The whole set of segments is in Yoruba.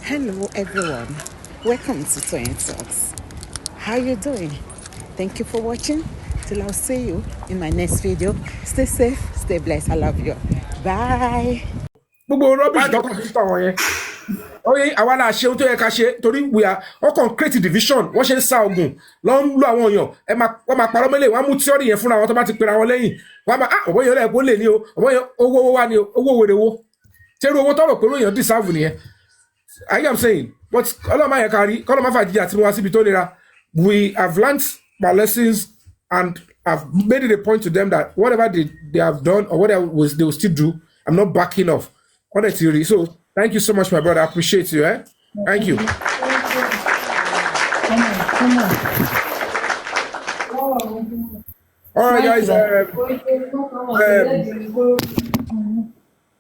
Hello everyone, welcome to Toyeen Talks. How you doing? Thank you for watching. Till I'll see you in my next video. Stay safe, stay blessed. I love you. Bye. Gbogbo rubbish dọ́kọ̀ fi tọ̀ wọ̀nyẹn. Oye àwa la ṣe ohun tó yẹ ká ṣe torí we are all can create division. Wọ́n ṣe ń sa ogun lọ ń lo àwọn èèyàn. Wọ́n máa parọ́ mẹ́lẹ̀ wọ́n á mú tíọ́rì yẹn fúnra wọn tó bá ti pera wọn lẹ́yìn. Wọ́n á máa ọ̀bọ̀ yẹn lẹ́yìn kó lè ní o ọ̀bọ̀ yẹn owó wá ní o owó wèrè wo. Tẹ́rù owó tọrọ pé èèyàn deserve nìyẹn. I am saying but ọlọ́mọ yẹn kárí kọ́lọ́mọ fàjíjà tí wọ́n wá síbi tó nira. We have learnt my lessons and I've made it a point to them that whatever they have done or whatever they will still do, I'm not backing off on the theory. So thank you so much, my brother. I appreciate you. Thank you. All right, guys.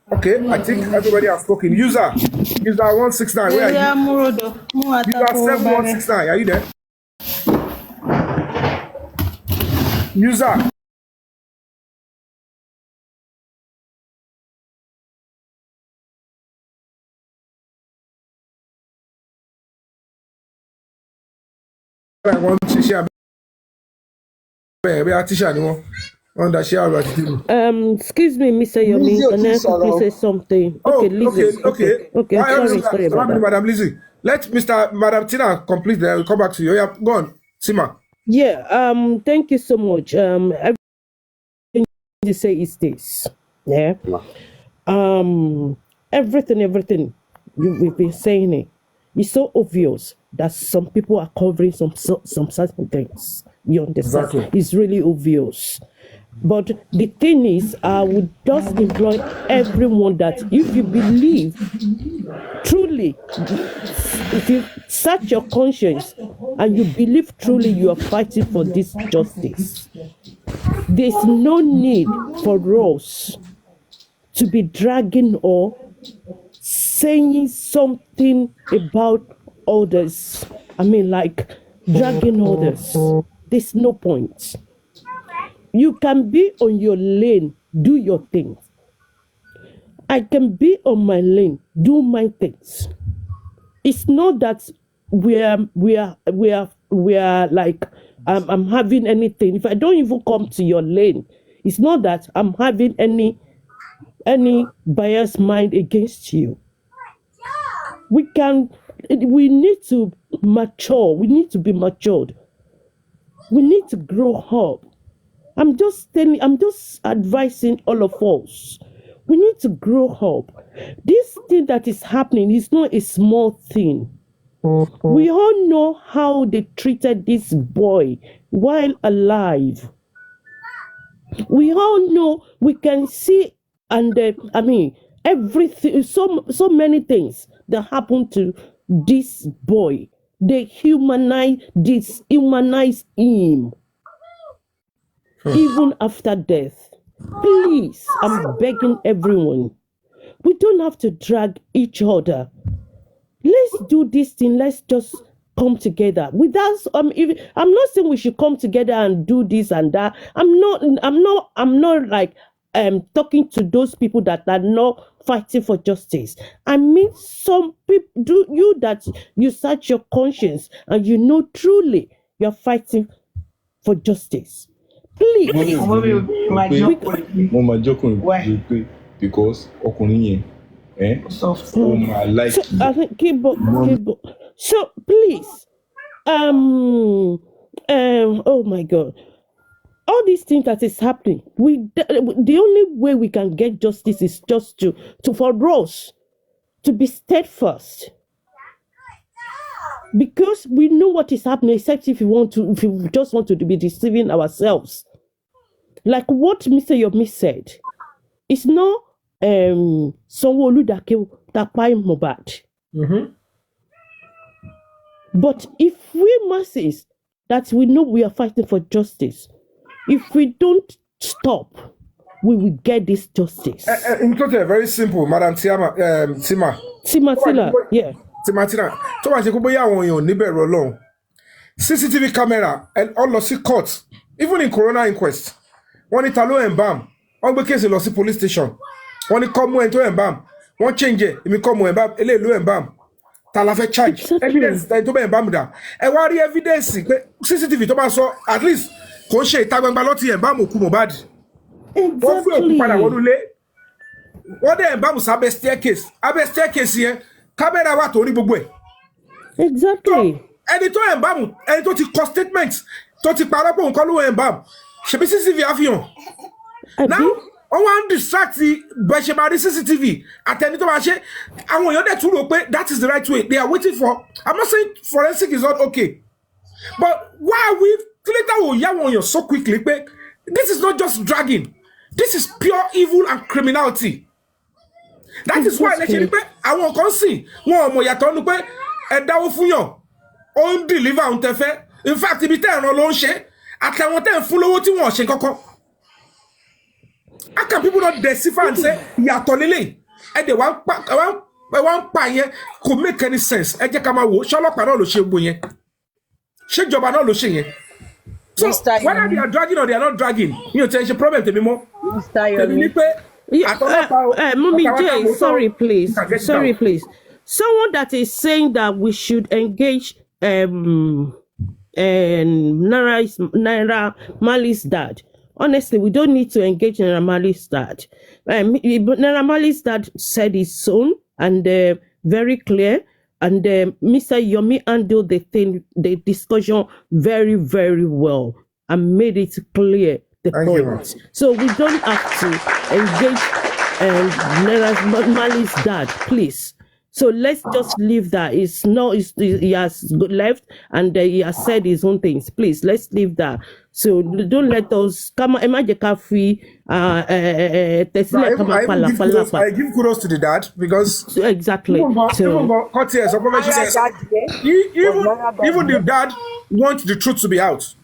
Okay, I think everybody has spoken. User 169. Where are you? User 7169. Are you there? User. I want to share. Excuse me, Mr. Yomi, can I quickly say something? Okay, Lizzie. Okay. Sorry about that. Madam Lizzie. Let Madam Tina complete. Then we'll come back to you. Yeah, go on, Sima. Yeah. Thank you so much. Everything you say is this. Yeah. Everything we've been saying it. It's so obvious that some people are covering some certain things. You understand? Exactly. It's really obvious. But the thing is, I would just employ everyone that if you believe truly, if you search your conscience and you believe truly you are fighting for this justice, there's no need for us to be dragging or saying something about others. I mean, like dragging others. There's no point. You can be on your lane, do your thing. I can be on my lane, do my things. It's not that we are like I'm having anything. If I don't even come to your lane, it's not that I'm having any biased mind against you. We need to mature. We need to be matured. We need to grow up. I'm just advising all of us. We need to grow up. This thing that is happening is not a small thing. We all know how they treated this boy while alive. We all know, we can see, and everything, so many things that happened to this boy. They deshumanize him. Even after death. Please, I'm begging everyone. We don't have to drag each other. Let's do this thing. Let's just come together. Without I'm not saying we should come together and do this and that. I'm not like talking to those people that are not fighting for justice. I mean, some people you search your conscience and you know truly you're fighting for justice. Please. Because like so, I think keyboard. So please, oh my God, all these things that is happening, the only way we can get justice is just to for us to be steadfast. Because we know what is happening, except if we just want to be deceiving ourselves. Like what Mr. Yomi said, it's not Sanwo-Olu that killed Mohbad. But if we masses that we know we are fighting for justice, if we don't stop, we will get this justice. Very simple, Madam Tima. Yeah. Timatina, tó bá ṣe kó bóyá àwọn èèyàn níbẹ̀rù Ọlọ́run. CCTV camera and all lọ sí court, even in corona inquest. Wọ́n ní ta ló embalm, wọ́n gbé kéèsì lọ sí police station. Wọ́n ní kọ́ mú ẹni tó embalm, wọ́n change ẹ̀, èmi kọ́ mú embalm, eléyìí ló embalm. ta la fẹ́ charge evidence tẹ́ni tó bẹ́ẹ̀ bá mu dà ẹ wá rí evidence pé CCTV tó máa sọ at least kò ń ṣe ìta gbangba lọ́tì ẹ̀ bá mu kú Mohbad wọ́n fi òkú padà wọnú ilé wọ́n dẹ̀ bá mu sábẹ́ staircase yẹn kámẹ́rà wà tó rí gbogbo ẹ̀. Exactly. ẹni tó ẹ̀ bá mu ẹni tó ti kọ statement tó ti parọ́ pé nǹkan ló ẹ̀ bá mu ṣebí CCTV àfihàn now wọ́n wá ń distract bẹ́ẹ̀ ṣe máa rí CCTV àtẹni tó máa ṣe àwọn èèyàn dẹ̀ tún rò pé that is the right way they are waiting for I'm not saying forensic is not okay but why are we later will yá àwọn èèyàn so quickly pé this is not just dragging this is pure evil and criminality that is why lẹ́sẹ̀ ni pé àwọn kan sì wọn ò mọ̀ yàtọ̀ nu pé ẹ dáwó fún yàn ó ń deliver ohun tẹ́ fẹ́ in fact ibi tẹ́ ẹ̀ràn ló ń ṣe àtàwọn tẹ́ ń fún lówó tí wọ́n ṣe kankan. How can people not decipher and say yàtọ̀ lélẹ̀ ẹ dẹ̀ wá ń pa yẹn kò make any sense ẹ jẹ́ ká máa wò ṣọlọ́pàá náà ló ṣe gbò yẹn ṣé ìjọba náà ló ṣe yẹn. So whether they are dragging or they are not dragging mi ò tẹ́ ṣe problem tèmi mọ́ tèmi ní pé Mummy J, sorry please. Someone that is saying that we should engage Naira Marley's dad. Honestly, we don't need to engage Naira Marley's dad. Naira Marley's dad said his own and very clear. And Mr. Yomi handled the discussion very, very well and made it clear the point. So we don't have to engage Naira Marley's dad, please. So let's just leave that. He has left and he has said his own things. Please, let's leave that. So don't let us come. I give kudos to the dad because exactly. Even the dad wants the truth to be out.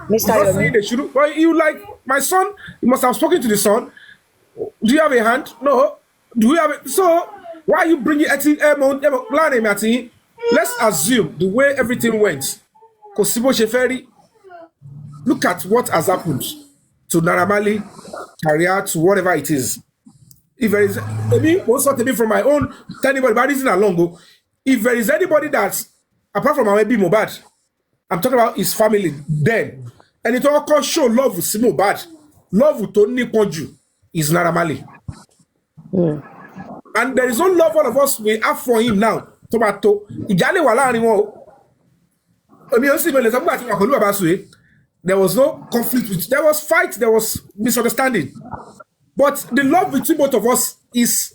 Mr. Yomi. Well, you like my son. You must have spoken to the son. Do you have a hand? No. Do we have it? So why are you bringing let's assume the way everything went. Kosibo Sheferi, look at what has happened to Naira Marley career to whatever it is. If there is maybe also to be from my own tell anybody about this along. If there is anybody that apart from maybe Mohbad, I'm talking about his family then. And it all can show love with Mohbad. Love with Tony Ponju is Naira Marley. And there is no love all of us we have for him now. Tomato. Ijale wala ni won. There was no conflict with there was fight, there was misunderstanding. But the love between both of us is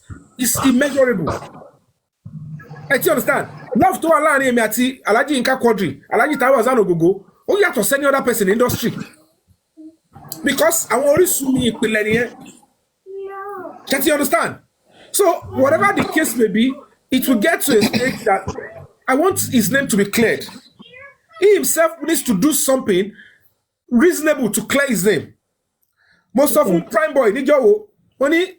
immeasurable. Do you understand? Love to Allah ni ati Alhaji Nka Quadri, Alhaji Taiwo Zanogogo, ó yàtọ̀ any other person in the industry. Because I want to sue ìpìlẹ̀. Can you understand? So whatever the case may be, it will get to a stage that I want his name to be cleared. He himself needs to do something reasonable to clear his name. Most of them, prime boy, when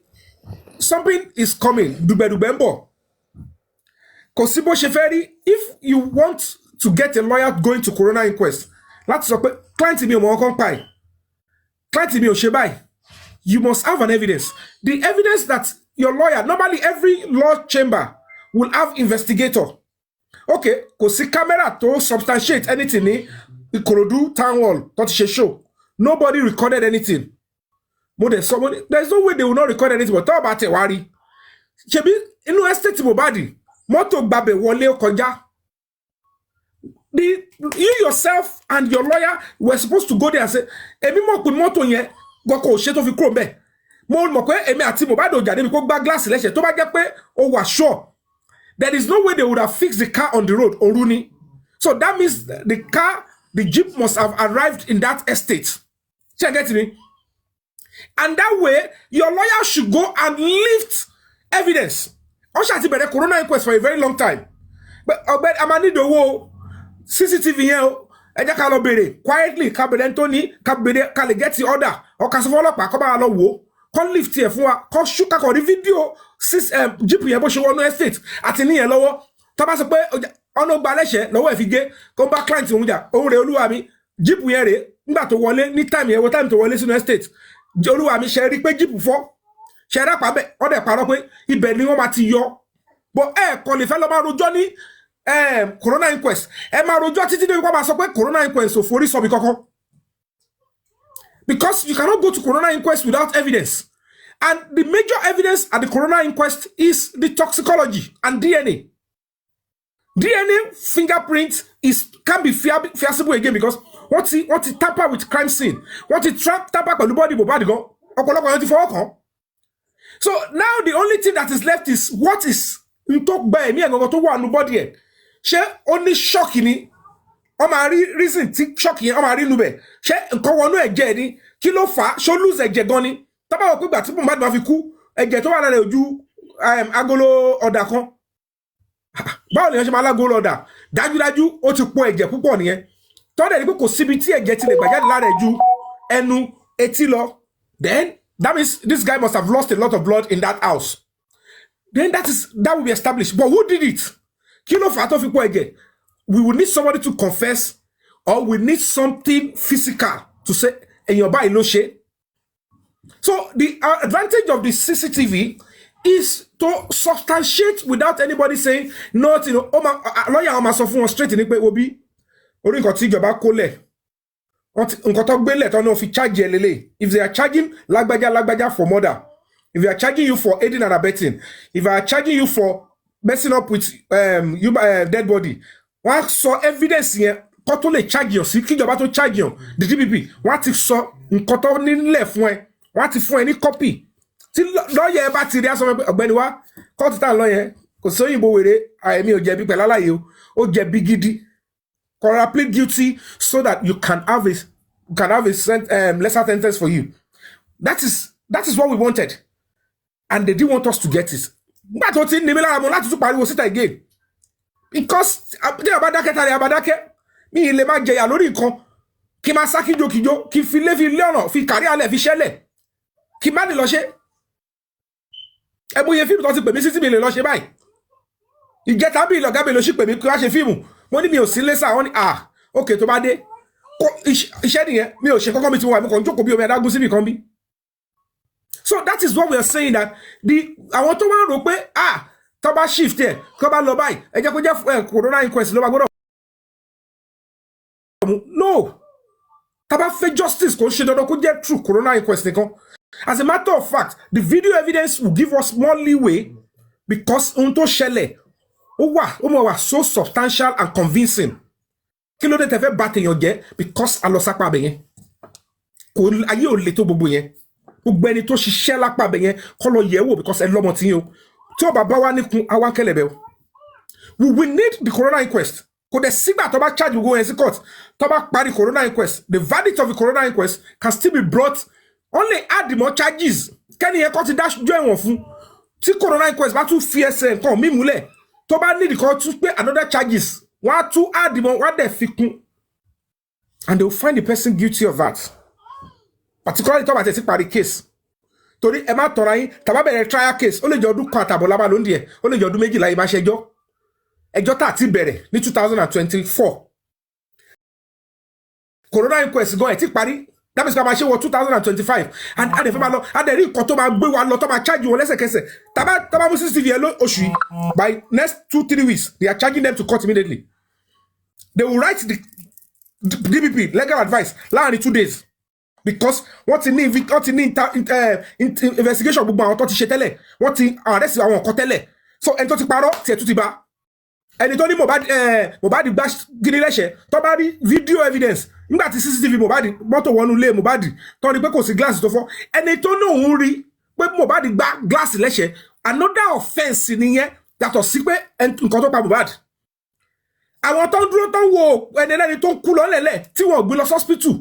something is coming, dubembo. Kosibo Sheferi, if you want to get a lawyer going to coroner inquest, let's client me you must have an evidence. The evidence that your lawyer, normally every law chamber will have investigator. Okay, because the camera to substantiate anything in Ikorodu town hall, show. Nobody recorded anything. There's no way they will not record anything. But talk about it, worry. Chebi, inu estate Mohbad, moto babe wole okonja. You yourself and your lawyer were supposed to go there and say, "Emi mo pe moto yen, goko se to fi kuro nbe." Mo mọ̀ pé èmi àti Mohbad ò jà débi kó gbá glass lẹ́sẹ̀ tó bá jẹ́ pé ó wà sure. There is no way they would have fixed the car on the road, Oruni. So that means the jeep must have arrived in that estate. Check it me. And that way, your lawyer should go and lift evidence. Osha ti bẹ̀rẹ̀ coroner inquest for a very long time. But Amani Dowo, CCTV here, ẹ ká lọ bèrè quietly, ká bèrè Anthony, ká lè get the order. Or ká sọ fún ọlọ́pàá kó bá lọ wò. Kọ́ lift here fún wa, kọ́ shoot kakọ̀ ní fídíò jeep yẹn bó ṣe wọnú estate àti níyẹn lọ́wọ́. Tó bá sọ pé ọ̀nà gba lẹ́sẹ̀ lọ́wọ́ ẹ̀ fi gé kó bá client òun jà òun rè olúwa mi jeep yẹn rè nígbà tó wọlé ní time yẹn wo time tó wọlé sínú estate olúwa mi ṣe rí pé jeep fọ́ ṣe rápá bẹ́ẹ̀ ọ̀dẹ̀ parọ́ pé ibẹ̀ ni wọ́n máa ti yọ but kò lè fẹ́ lọ máa rojọ́ ní corona inquest máa rojọ́ títí dé wípé máa sọ pé corona inquest ò forí sọ bí kankan. Because you cannot go to corona inquest without evidence. And the major evidence at the corona inquest is the toxicology and DNA. DNA fingerprint can be feasible again because what he tamper with crime scene, what he tamper with the body go. So now the only thing that is left is what is talk by me and go to one nobody. She only shock ni. O ma reason ti shock yẹn o ma rí nube. Ṣé nǹkan wọnú ẹ̀jẹ̀ ni kí ló fà ṣó lose ẹ̀jẹ̀ gan ni. Tá bá wò pé gbà tí Mohbad bá fi kú ẹ̀jẹ̀ tó wà lára ojú agolo ọ̀dà kan. Báwo lè ṣe máa lágolo ọ̀dà? Dájúdájú ó ti pọ̀ ẹ̀jẹ̀ púpọ̀ nìyẹn. Tó dẹ̀ ní pé kò síbi tí ẹ̀jẹ̀ ti lè gbà jáde lára ju ẹnu etí lọ. Then that means this guy must have lost a lot of blood in that house. Then that will be established. But who did it? Kí ló fà tó fi pọ̀ ẹ̀jẹ̀? We will need somebody to confess, or we need something physical to say, and your body no shade. So the advantage of the CCTV is to substantiate without anybody saying, not, lawyer ọmọ sọ fún wọn straight ní pé obi, orí nǹkan tí ìjọba kó lẹ̀, nǹkan tó gbé lẹ̀ tó náà fi charge ẹ lélẹ̀. If they are charging lágbájá for murder, if they are charging you for aiding and abetting, if they are charging you for messing up with dead body, wọ́n sọ evidence yẹn kó tó lè charge yàn sí kíjọba tó charge yàn the DPP wọ́n ti sọ nǹkan tó nílẹ̀ fún ẹ wọ́n ti fún ẹ ní copy tí lọ́yẹ̀ bá ti rí aṣọ ọ̀gbẹ́ni wa kóòtù tá à ń lọ yẹn kò sí òyìnbó wèrè àìmí ò jẹ̀bi pẹ̀lú aláyè o ó jẹ̀bi gidi kọ́ra plead guilty so that you can have a lesser sentence for you. That is what we wanted, and they didn't want us to get it. Nígbà tó ti ní mi lára mo láti tún pariwo síta again. Because tí a bá dákẹ́ tàrí a bá dákẹ́ mi ilé máa jẹyà lórí nǹkan kí máa sá kíjokíjo kí fi lé ọ̀nà fi kárí alẹ̀ fi ṣẹlẹ̀ kí má ní lọ ṣe ẹbúye fíìmù tó ti pè mí sí tí mi lè lọ ṣe báyìí ìjẹta bí ìlọ̀gá mi ló ṣì pè mí kí wá ṣe fíìmù mo ní mi ò sí lẹ́sà wọ́n ní òkè tó bá dé iṣẹ́ nìyẹn mi ò ṣe kọ́kọ́ mi ti wà mí kàn jókòó bí omi adágún síbì kan bí. So that is what we are saying, that àwọn tó wá rò pé tó bá shift ẹ̀ kó bá lọ báyìí ẹ jẹ́ kó jẹ́ corona inquest ló bá gbọ́dọ̀. No, tá bá fẹ́ justice kò ṣe dandan kó jẹ́ true corona inquest nìkan. As a matter of fact, the video evidence will give us more leeway because ohun tó ṣẹlẹ̀ ó mọ̀ wá so substantial and convincing. Kí ló dé tẹ́ fẹ́ bà tèèyàn jẹ́ because a lọ sápá abẹ yẹn. Kò ayé ò le tó gbogbo yẹn. Gbogbo ẹni tó ṣiṣẹ́ lápá abẹ yẹn kọ́ lọ yẹ̀ wò because ẹ lọ́mọ tí yín o. Tí ó bá bá wá níkun àwa kẹlẹ̀bẹ̀ o. We will need the corona inquest. Kò dẹ̀ sígbà tó bá charge gbogbo yẹn sí court. Tó bá parí corona inquest, the verdict of the corona inquest can still be brought. Only add the more charges. Kẹ́ni yẹn kọ́ ti dájú ẹ̀wọ̀n fún. Tí corona inquest bá tún fi ẹsẹ̀ nǹkan mí múlẹ̀. Tó bá need kó tún pé another charges. Wọ́n á tún add the more wọ́n á dẹ̀ fi kún. And they will find the person guilty of that. Particularly tó bá tẹ̀ sí parí case. Torí ẹ má tọra yín tá bá bẹ̀rẹ̀ trial case ó lè jẹ́ ọdún kan àtàbọ̀ lábá lóńdì ẹ̀ ó lè jẹ́ ọdún méjìlá yìí máa ṣẹjọ́ ẹjọ́ tá ti bẹ̀rẹ̀ ní 2024 corona inquest gan ẹ̀ ti parí that means ká máa ṣe wọ 2025 and adẹ̀ fẹ́ máa lọ adẹ̀ rí nǹkan tó máa gbé wa lọ tó máa charge wọn lẹ́sẹ̀kẹsẹ̀ tá bá mú CCTV ẹ oṣù yìí by next 2-3 weeks they are charging them to court immediately. They will write the DPP legal advice láàrin 2 days. Because wọ́n ti ní investigation gbogbo àwọn tó ti ṣe tẹ́lẹ̀ wọ́n ti arrest àwọn nǹkan tẹ́lẹ̀ so ẹni tó ti parọ́ tiẹ̀ tún ti bá ẹni tó ní Mohbad gbá gidi lẹ́sẹ̀ tó bá rí video evidence nígbà tí CCTV Mohbad mọ́tò wọnú ilé Mohbad tó rí pé kò sí glass tó fọ́ ẹni tó ní òun rí pé Mohbad gbá glass lẹ́sẹ̀ another offence nìyẹn yàtọ̀ sí pé nǹkan tó pa Mohbad. Àwọn tó ń dúró tó ń wo ẹni ẹlẹ́ni tó ń kú lọ́lẹ̀lẹ̀ tí wọ́n gbé lọ hospital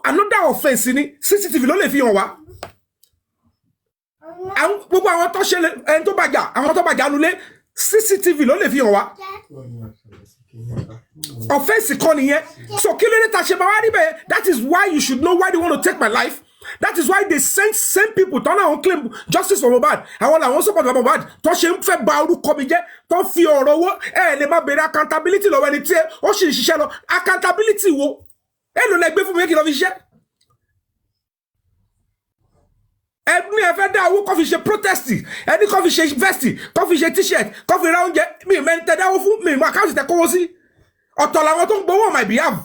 another offense ni CCTV ló lè fi hàn wá. Gbogbo àwọn tó ṣe ẹni tó bàjá àwọn tó bàjá nulẹ̀ CCTV ló lè fi hàn wá. Offense kan nìyẹn. So kí ló dé ta ṣe máa wá níbẹ̀? That is why you should know why they want to take my life. That is why they send people tó náà claim justice for Mohbad. Àwọn làwọn support for Mohbad tó ṣe ń fẹ́ ba orúkọ mi jẹ́ tó fi ọ̀rọ̀ owó lè má bèrè accountability lọ́wọ́ ẹni tí ó sì ń ṣiṣẹ́ lọ. Accountability wo? Èló lẹ gbé fún mi kí lọ fi ṣe ẹni ẹ fẹ́ dá owó kó fi ṣe protest ẹni kó fi ṣe vest kó fi ṣe t-shirt kó fi ra oúnjẹ mi mẹ́ni tẹ́ dáwó fún mi mọ àkáǹtì tẹ́ kówó sí ọ̀tọ̀ làwọn tó ń gbowó on my behalf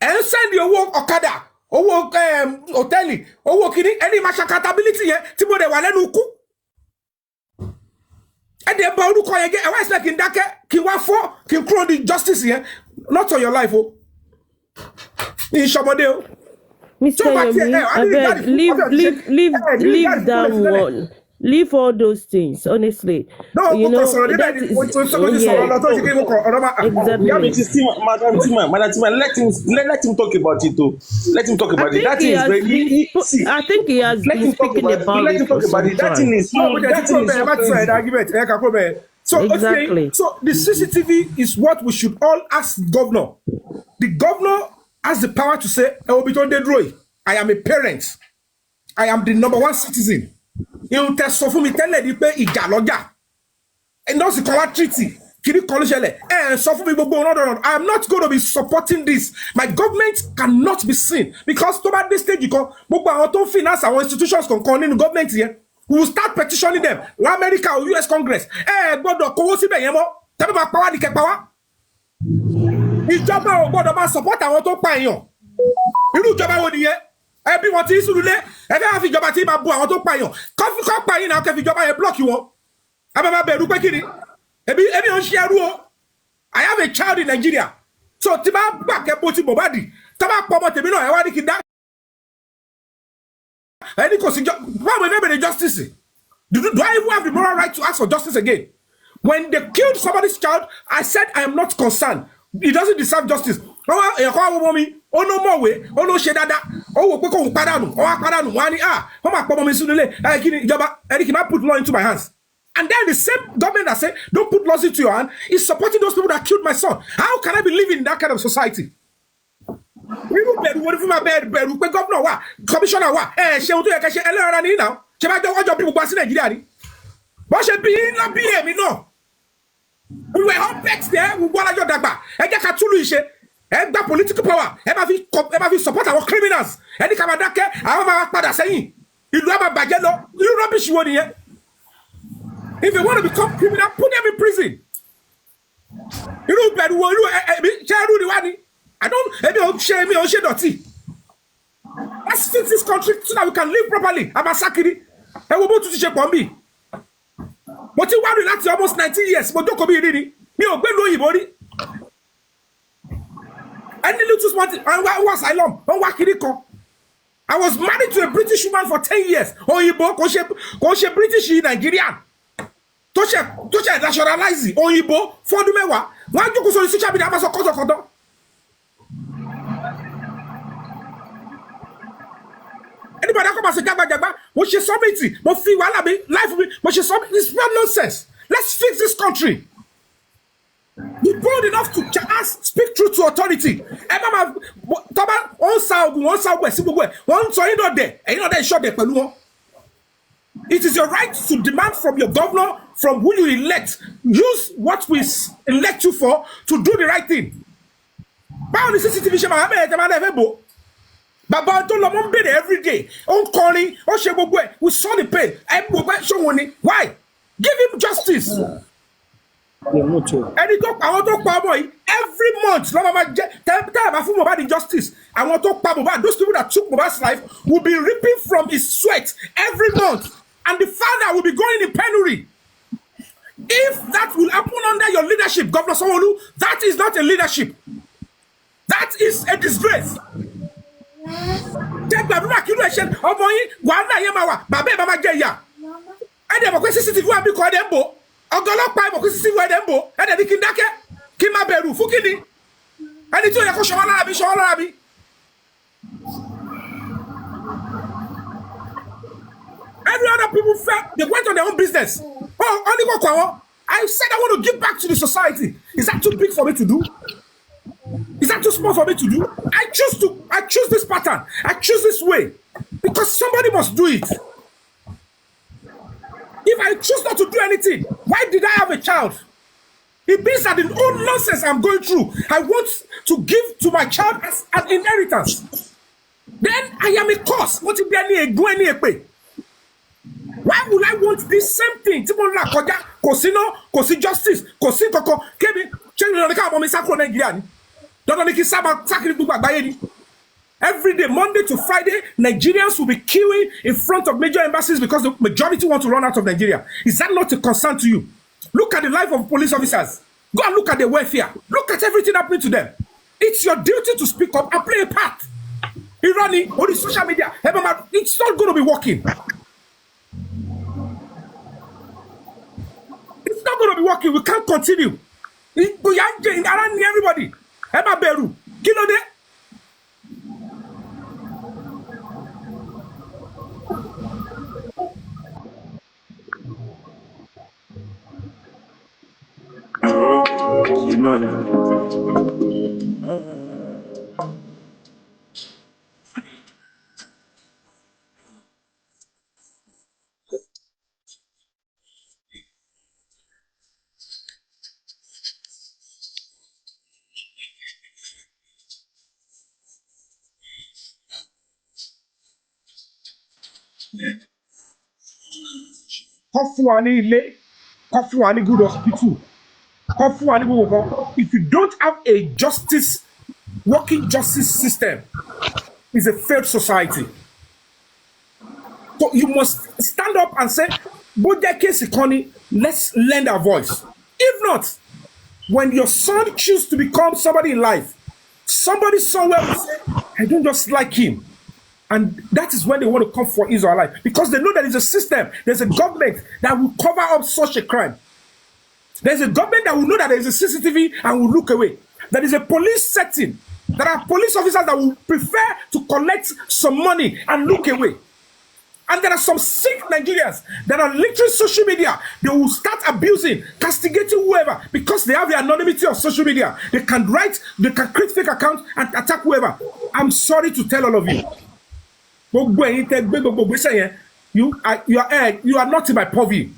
ẹ̀ ń sẹ́ndì owó ọ̀kadà owó hòtẹ́ẹ̀lì owó kìíní ẹni máa ṣàkátàbílítì yẹn tí mo dẹ̀ wà lẹ́nu ikú ẹni ẹ bá orúkọ yẹn gẹ́ ẹ wá ìsìlẹ̀ kí n dákẹ́ kí n wá fọ́ kí n kúrò ní justice yẹn not on your life o ní ìṣọmọdé o. Mr. Yomi, leave that one. Leave all those things, honestly. No, you know, that is exactly. Madam Tima, let him talk about it too. Let him talk about it. That thing is very I think he has been speaking about it. Let him talk about it. That thing is so exactly. Okay, so the CCTV is what we should all ask the governor. The governor has the power to say, I am a parent. I am the #1 citizen. You test for me tell you pay ìjà and that's the color treaty. I am not going to be supporting this. My government cannot be seen because to this stage you come finance our institutions can come in the government here. We will start petitioning them. America or US Congress. Gbọ́dọ̀ kówó síbẹ̀ yẹn mọ́. Tẹ́bí máa power ní kẹpàwá. Ìjọba ò gbọ́dọ̀ máa support àwọn tó pa èèyàn. Irú ìjọba wo nìyẹn? Ẹbí wọn ti ń sùn lé. Ẹbí wọn fi ìjọba tí máa bu àwọn tó pa èèyàn. Kọ́ pa yín náà kẹfì ìjọba yẹn block wọn. Ẹ máa bẹ̀rù pé kí ni? Ebi ò ń ṣe ẹrú o. I have a child in Nigeria. So tí bá gbà kẹ́bó ti Mohbad. Tá bá pọ̀ ọmọ tèmi náà ẹ wá ní kí n dá. Any justice? Do I even have the moral right to ask for justice again? When they killed somebody's child, I said I am not concerned. He doesn't deserve justice. Oh no more way. Oh no shedada. Oh we padanu. Oh padanu. Wani cannot put law into my hands. And then the same government that said don't put laws into your hand is supporting those people that killed my son. How can I be living in that kind of society? We will be what if my bed governor wa commissioner wa ṣeun tó yẹ kẹ́ ṣe ẹlẹ́rọ ní now ṣe bá jọ ọjọ́ bí gbogbo sí Nàìjíríà ni bó ṣe bí iná bí èmi náà we were all pets there gbogbo alájọ dàgbà ẹ jẹ́ ká túlù ìṣe ẹ gba political power ẹ máa fi support our criminals ẹni ká máa dákẹ́ àwọn máa padà sẹ́yìn ìlú àmà bàjẹ́ lọ irú rubbish wo nìyẹn if you want to become criminal put them in prison irú bẹ̀rù wo irú ṣe irú ni wá ni. I don't shame me or shame dirty. Let's fix this country so that we can live properly. I'm a sakiri. I will go to the Pombi. But you worry that's almost 19 years. But don't come here, me or Beno Ibori. Any little smart and was asylum. I was married to a British woman for 10 years. Oh, Ibo, Koshe British in Nigeria. Tosha nationalize. Oh, Ibo, for the mewa. Why do you go so social media? Anybody come and say jagba what she somebody mo fi wala me life me what she somebody this is nonsense. Let's fix this country. Be bold enough to ask, speak truth to authority. Emma toba on sa si gbogbo won so yin do there and you know shot there pẹ̀lú wọn. It is your right to demand from your governor, from who you elect. Use what we elect you for to do the right thing. Báwo ni CCTV ṣe máa bẹ̀rẹ̀ tẹ́ máa lẹ́fẹ̀ẹ́ bò. Baba tó lọ mọ́ ń bèrè every day. Ó ń kọrin, ó ṣe gbogbo ẹ̀. We saw the pain. Ẹ gbogbo ẹ̀ ṣòwò ni. Why? Give him justice. Ẹni tó pa àwọn tó pa ọmọ yìí every month lọ́wọ́ máa jẹ́ tẹ́lẹ̀ bá fún Mohbad justice. Àwọn tó pa Mohbad, those people that took Mohbad's life will be reaping from his sweat every month. And the father will be going in penury. If that will happen under your leadership, Governor Sanwo-Olu, that is not a leadership. That is a disgrace. Take gbàdúrà kí ló ẹ ṣe ọmọ yín wàhálà yẹn máa wà bàbá ẹ máa jẹ ìyà ẹni ẹ mọ̀ pé CCTV wà bí kò ẹ̀ dẹ̀ ń bò ọgọ́ ọlọ́pàá ẹ mọ̀ pé CCTV wà ẹ̀ dẹ̀ ń bò ẹ̀ dẹ̀ ní kí n dákẹ́ kí n máa bẹ̀rù fún kí ni ẹni tí ó yẹ kó ṣọwọ́ lára mi. Every other people felt they went on their own business. Oh, only go kwa. I said I want to give back to the society. Is that too big for me to do? Is that too small for me to do? I choose this pattern. I choose this way. Because somebody must do it. If I choose not to do anything, why did I have a child? It means that the old nonsense I'm going through, I want to give to my child as an inheritance. Then I am a cause. What if any go any pay? Why would I want this same thing? Timon la koja, kosino, kosi justice, kosi koko, kebi, change the car for me sakro Nigeria. Don't make it sakri gbogbo agbaye ni. Every day, Monday to Friday, Nigerians will be queuing in front of major embassies because the majority want to run out of Nigeria. Is that not a concern to you? Look at the life of police officers. Go and look at their welfare. Look at everything happening to them. It's your duty to speak up and play a part. Irani, on the social media, it's not going to be working. It's not going to be working. We can't continue. Everybody. Eba Beru. Kilo de. You know that. Good hospital. If you don't have a working justice system, it's a failed society. So you must stand up and say, case economy, let's lend our voice. If not, when your son chooses to become somebody in life, somebody somewhere will say, I don't just like him. And that is when they want to come for his or her life. Because they know there is a system, there's a government that will cover up such a crime. There's a government that will know that there is a CCTV and will look away. There is a police setting. There are police officers that will prefer to collect some money and look away. And there are some sick Nigerians that are literally social media. They will start abusing, castigating whoever because they have the anonymity of social media. They can write, they can create fake accounts and attack whoever. I'm sorry to tell all of you. You are not in my purview.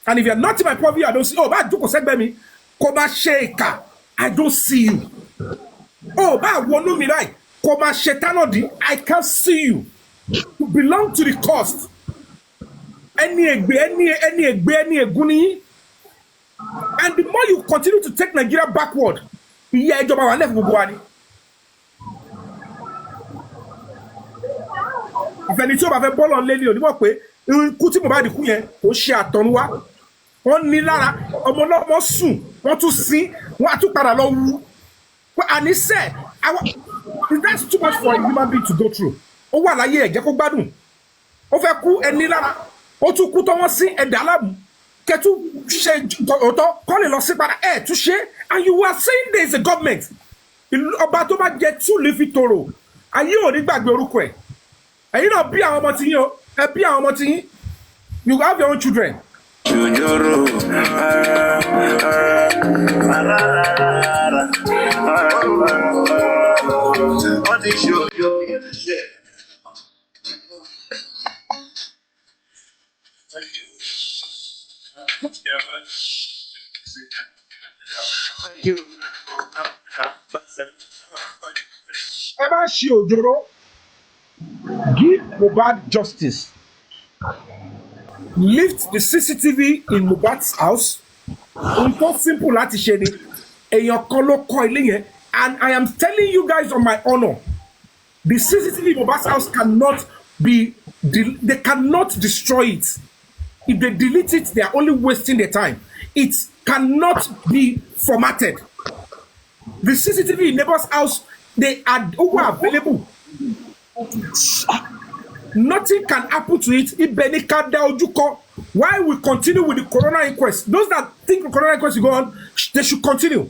And if you're not in my purview, I don't see. Oh, but Joko said me, Koma Sheka, I don't see you. Oh, but Wonu Mirai, Koma Shetanodi, I can't see you. You belong to the cost. Any eguni. And the more you continue to take Nigeria backward, yeah, job our left Bubuani. If any job have a ball on lady, you walk away, Kuti Mohbad ku yẹn, ó ṣe àtọ̀runwá. Wọ́n ní lára ọmọ náà wọ́n sùn wọ́n tún sin wọ́n á tún padà lọ wú. And he said, that's too much for a human being to go through. Ó wà láyé ẹ̀ jẹ́ kó gbádùn. Ó fẹ́ kú ẹni lára. Ó tún kú tọ́ wọ́n sí ẹ̀dá aláàbò. Kẹ́tù ṣe ọ̀tọ̀ kọ́ lè lọ sí padà ẹ̀ tún ṣe. And you were saying there is a government. Ọba tó bá jẹ tú lè fi tòrò. Ayé ò ní gbàgbé orúkọ ẹ̀. Ẹ̀yin náà bí àwọn ọmọ tí yín o. Ẹ bí àwọn ọmọ tí yín. You have your own children. Ever ṣe òjòrò, give Mohbad justice. Lift the CCTV in Mohbad's house. It's simple láti ṣe ni. Èèyàn kan ló kọ́ ilé yẹn. And I am telling you guys on my honor, the CCTV in Mohbad's house cannot be, they cannot destroy it. If they delete it, they are only wasting their time. It cannot be formatted. The CCTV in neighbor's house, they are available. Nothing can happen to it. Why we continue with the corona inquest? Those that think the corona inquest will go on, they should continue.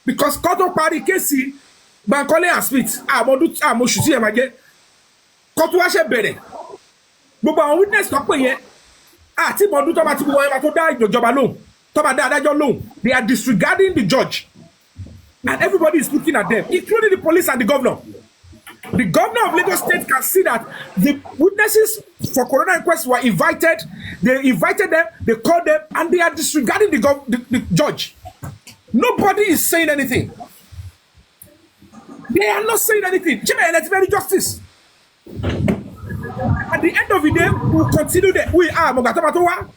Because Koto Party Kesi, Bankole and Smith, Moshusi Emage, Koto Ashe Bere. But our witness talk here. Timodu Tomati Boy to die your job alone. Tomada alone. They are disregarding the judge. And everybody is looking at them, including the police and the governor. The governor of Lagos State can see that the witnesses for corona inquest were invited. They invited them, they called them, and they are disregarding the judge. Nobody is saying anything. They are not saying anything. Let's very justice. At the end of the day, we'll continue that. We are Mogatoma.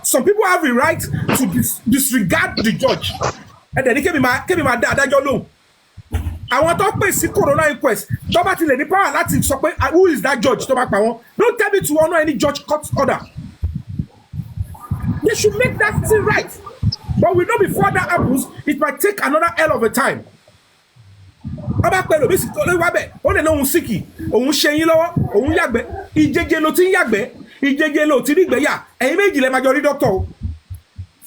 Some people have the right to disregard the judge. And then he came in my dad, I don't know. I want to pay the corona inquest. Don't who is that judge? Don't tell me to honor any judge court order. They should make that thing right. But we know before that happens, it might take another hell of a time. Ọba pẹ̀lú bí sìkò ló wá bẹ̀ ó lè lóhun síkì òun ṣe yín lọ́wọ́ òun yàgbẹ́ ìjẹjẹ ló ti ń yàgbẹ́ ìjẹjẹ ló ti rí gbẹ̀yà ẹ̀yin méjì lè máa jọ rí dókítà o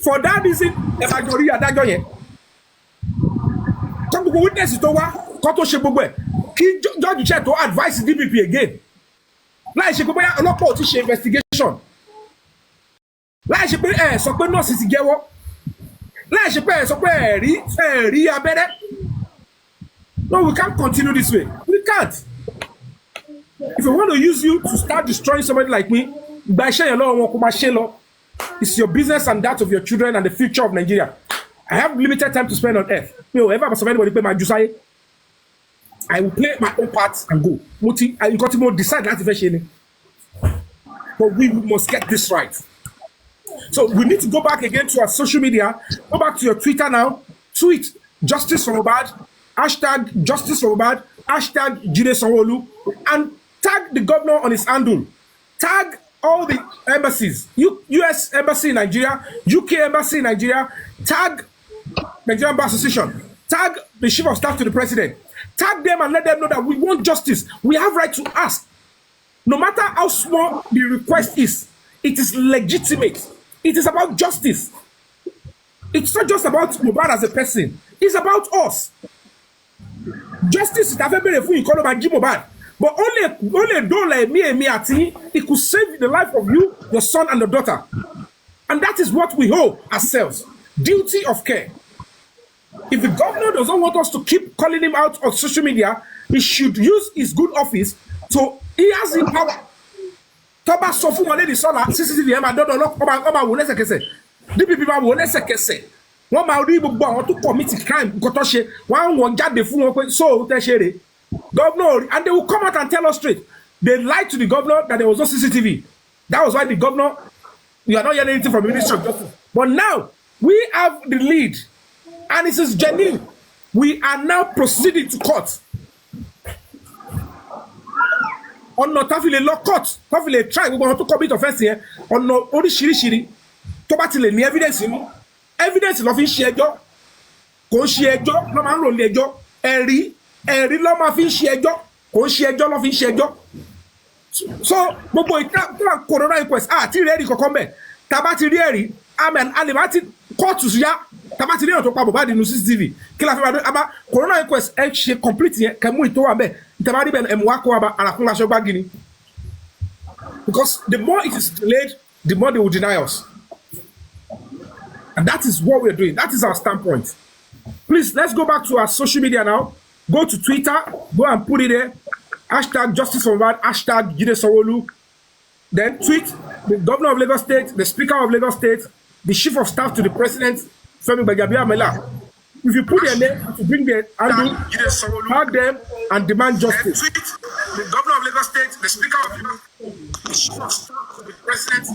for that reason ẹ máa jọ rí adájọ́ yẹn kọ́ gbogbo witness tó wá kọ́ tó ṣe gbogbo ẹ̀ kí judge chair tó advice DPP again láì ṣe pé bóyá ọlọ́pàá ò ti ṣe investigation láì ṣe pé ẹ sọ pé nọ́ọ̀sì ti jẹ́wọ́ láì ṣe pé ẹ sọ pé ẹ rí abẹ́rẹ́. No, we can't continue this way. We can't. If we want to use you to start destroying somebody like me, it's your business and that of your children and the future of Nigeria. I have limited time to spend on earth. I will play my own part and go. I got to decide that eventually. But we must get this right. So we need to go back again to our social media. Go back to your Twitter now. Tweet Justice For Mohbad. Hashtag Justice For Mohbad, hashtag Jide Sanwo-Olu, and tag the governor on his handle. Tag all the embassies, US Embassy in Nigeria, UK Embassy in Nigeria, tag Nigerian Bar Association, tag the Chief of Staff to the President. Tag them and let them know that we want justice. We have right to ask. No matter how small the request is, it is legitimate. It is about justice. It's not just about Mohbad as a person. It's about us. Justice is never been a fool. You call him Mohbad, but only don't like me and me it could save the life of you, your son, and your daughter, and that is what we owe ourselves. Duty of care. If the governor doesn't want us to keep calling him out on social media, he should use his good office to. He has the power. Toba sofu wọlé di sọ́la CCTV ẹ̀ máa dọ́dọ̀ ọba wò lẹ́sẹ̀kẹsẹ̀ DPP máa wò lẹ́sẹ̀kẹsẹ̀. Wọ́n máa rí gbogbo àwọn tó commit crime nǹkan tó ṣe wọ́n jáde fún wọn pé so tẹ́ ṣe rè governor and they will come out and tell us straight they lied to the governor that there was no CCTV. That was why the governor, we are not hearing anything from the Ministry of Justice, but now we have the lead and it is genuine. We are now proceeding to court. Ọ̀nà tá fi lè lọ court tá fi lè try gbogbo àwọn tó commit offence yẹn ọ̀nà oríṣiríṣi tó bá ti lè ní evidence inú. Evidence ló fi ń ṣe ẹjọ́ kò ń ṣe ẹjọ́ ló máa ń rò lé ẹjọ́ ẹ̀rí ló máa fi ń ṣe ẹjọ́ kò ń ṣe ẹjọ́ ló fi ń ṣe ẹjọ́ so gbogbo ìtàn corona inquest àti rí ẹ̀rí kankan bẹ̀ tá bá ti rí ẹ̀rí amen a lè má ti kóòtù yá tá bá ti rí èèyàn tó pa Mohbad nínú CCTV kí la fi máa dé àbá corona inquest ẹ ṣe complete yẹn kẹmú ìtò wà bẹ́ẹ̀ ìtẹ̀bá rí bẹ́ẹ̀ ẹ̀mú wá kó wa àràkún aṣọ gbági ni because the more it is delayed the more they will deny us. And that is what we're doing. That is our standpoint. Please, let's go back to our social media now. Go to Twitter. Go and put it there. Hashtag Justice For Mohbad. Hashtag Jide Sanwo-Olu. Then tweet the governor of Lagos State, the speaker of Lagos State, the chief of staff to the president, Femi Gbajabiamila. If you put their name, if you bring their handle, tag them and demand justice. Then tweet the governor of Lagos State, the speaker of Lagos State, the chief of staff to the president.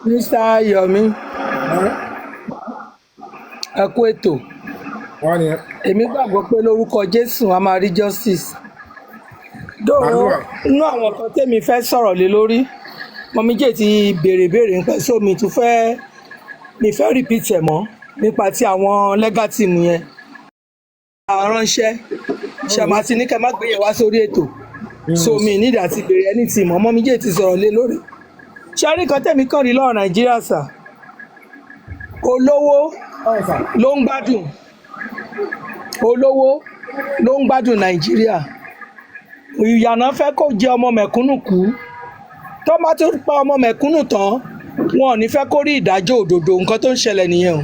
Mr Yomi ẹ kú ètò èmi gbàgbọ́ pé lórúkọ Jésù a máa rí justice dóò inú àwọn kan tèmi fẹ́ sọ̀rọ̀ lé lórí mọ̀míjẹ́ ti béèrè nípa so mi fẹ́ repeat ẹ̀ mọ́ nípa ti àwọn legal team yẹn aránṣẹ́ ṣàmà ti ní kẹ́ má gbé yẹn wá sórí ètò so mi nídìí àti béèrè ẹni tí mọ́ mọ̀míjẹ́ ti sọ̀rọ̀ lé lórí ṣáárí kan tẹ̀mí kàn rí lọ́rọ̀ Nàìjíríà sà olówó ló ń gbádùn Nàìjíríà ìyànà fẹ́ kó jẹ ọmọ mẹ̀kúnnù kú tó bá tún pa ọmọ mẹ̀kúnnù tán wọn ò ní fẹ́ kó rí ìdájọ́ òdodo nǹkan tó ń ṣẹlẹ̀ nìyẹn o.